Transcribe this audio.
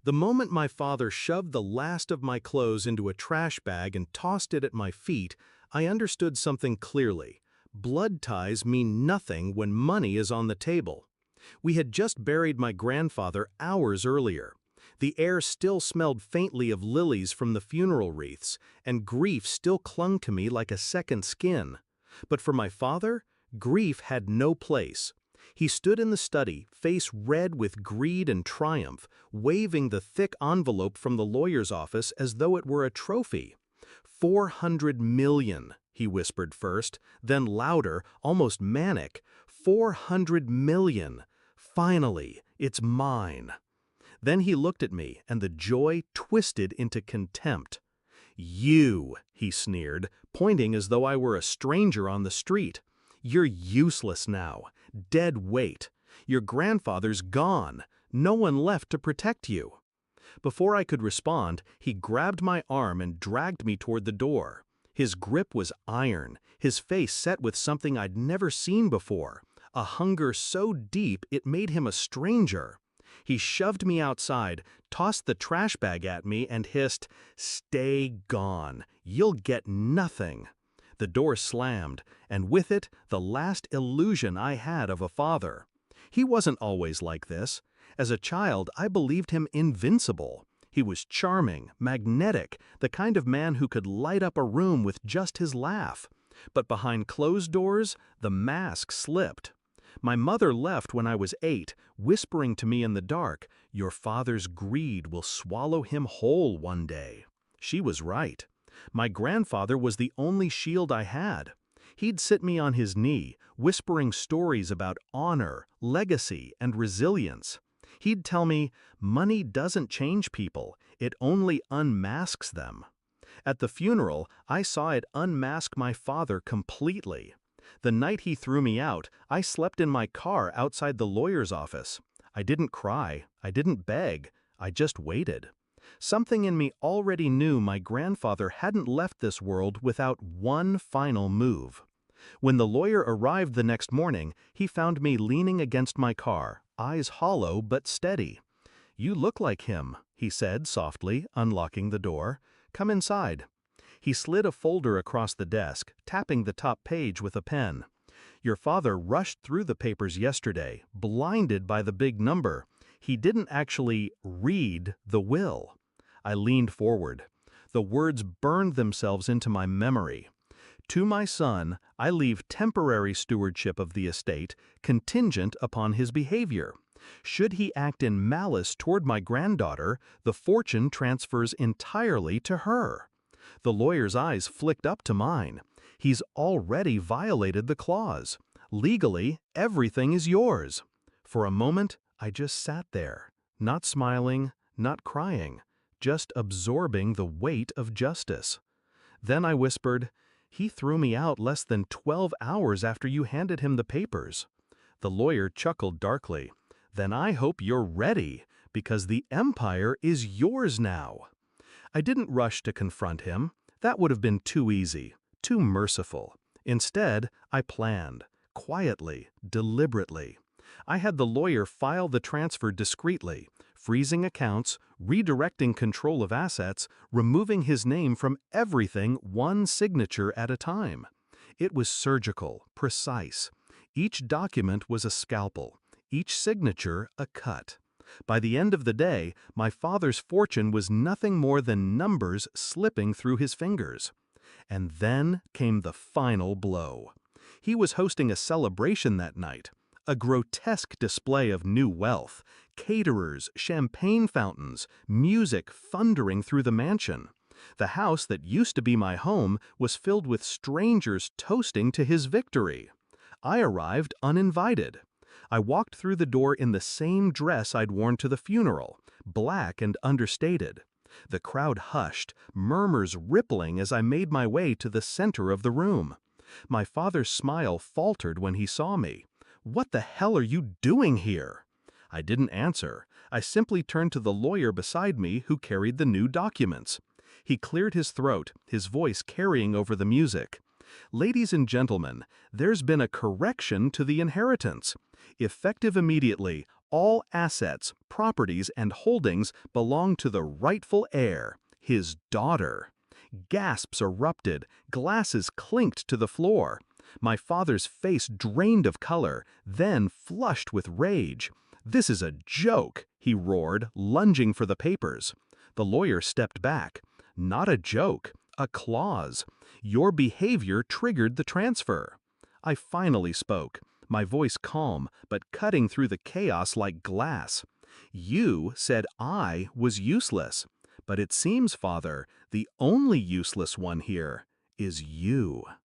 The moment my father shoved the last of my clothes into a trash bag and tossed it at my feet, I understood something clearly. Blood ties mean nothing when money is on the table. We had just buried my grandfather hours earlier. The air still smelled faintly of lilies from the funeral wreaths, and grief still clung to me like a second skin. But for my father, grief had no place. He stood in the study, face red with greed and triumph, waving the thick envelope from the lawyer's office as though it were a trophy. 400 million, he whispered first, then louder, almost manic. 400 million. Finally, it's mine. Then he looked at me, and the joy twisted into contempt. You, he sneered, pointing as though I were a stranger on the street. You're useless now. Dead weight. Your grandfather's gone. No one left to protect you. Before I could respond, he grabbed my arm and dragged me toward the door. His grip was iron, his face set with something I'd never seen before, a hunger so deep it made him a stranger. He shoved me outside, tossed the trash bag at me, and hissed, "Stay gone. You'll get nothing." The door slammed, and with it, the last illusion I had of a father. He wasn't always like this. As a child, I believed him invincible. He was charming, magnetic, the kind of man who could light up a room with just his laugh. But behind closed doors, the mask slipped. My mother left when I was 8, whispering to me in the dark, "Your father's greed will swallow him whole one day." She was right. My grandfather was the only shield I had. He'd sit me on his knee, whispering stories about honor, legacy, and resilience. He'd tell me, money doesn't change people, it only unmasks them. At the funeral, I saw it unmask my father completely. The night he threw me out, I slept in my car outside the lawyer's office. I didn't cry, I didn't beg, I just waited. Something in me already knew my grandfather hadn't left this world without one final move. When the lawyer arrived the next morning, he found me leaning against my car, eyes hollow but steady. "You look like him," he said softly, unlocking the door. "Come inside." He slid a folder across the desk, tapping the top page with a pen. "Your father rushed through the papers yesterday, blinded by the big number. He didn't actually read the will." I leaned forward. The words burned themselves into my memory. "To my son, I leave temporary stewardship of the estate, contingent upon his behavior. Should he act in malice toward my granddaughter, the fortune transfers entirely to her." The lawyer's eyes flicked up to mine. "He's already violated the clause. Legally, everything is yours." For a moment, I just sat there, not smiling, not crying, just absorbing the weight of justice. Then I whispered, "He threw me out less than 12 hours after you handed him the papers." The lawyer chuckled darkly. "Then I hope you're ready, because the empire is yours now." I didn't rush to confront him. That would have been too easy, too merciful. Instead, I planned, quietly, deliberately. I had the lawyer file the transfer discreetly, freezing accounts, redirecting control of assets, removing his name from everything one signature at a time. It was surgical, precise. Each document was a scalpel, each signature a cut. By the end of the day, my father's fortune was nothing more than numbers slipping through his fingers. And then came the final blow. He was hosting a celebration that night. A grotesque display of new wealth, caterers, champagne fountains, music thundering through the mansion. The house that used to be my home was filled with strangers toasting to his victory. I arrived uninvited. I walked through the door in the same dress I'd worn to the funeral, black and understated. The crowd hushed, murmurs rippling as I made my way to the center of the room. My father's smile faltered when he saw me. "What the hell are you doing here?" I didn't answer. I simply turned to the lawyer beside me who carried the new documents. He cleared his throat, his voice carrying over the music. "Ladies and gentlemen, there's been a correction to the inheritance. Effective immediately, All assets, properties, and holdings belong to the rightful heir, his daughter. Gasps erupted, glasses clinked to the floor. My father's face drained of color, then flushed with rage. "This is a joke," he roared, lunging for the papers. The lawyer stepped back. "Not a joke, a clause. Your behavior triggered the transfer." I finally spoke, my voice calm, but cutting through the chaos like glass. "You said I was useless. But it seems, Father, the only useless one here is you."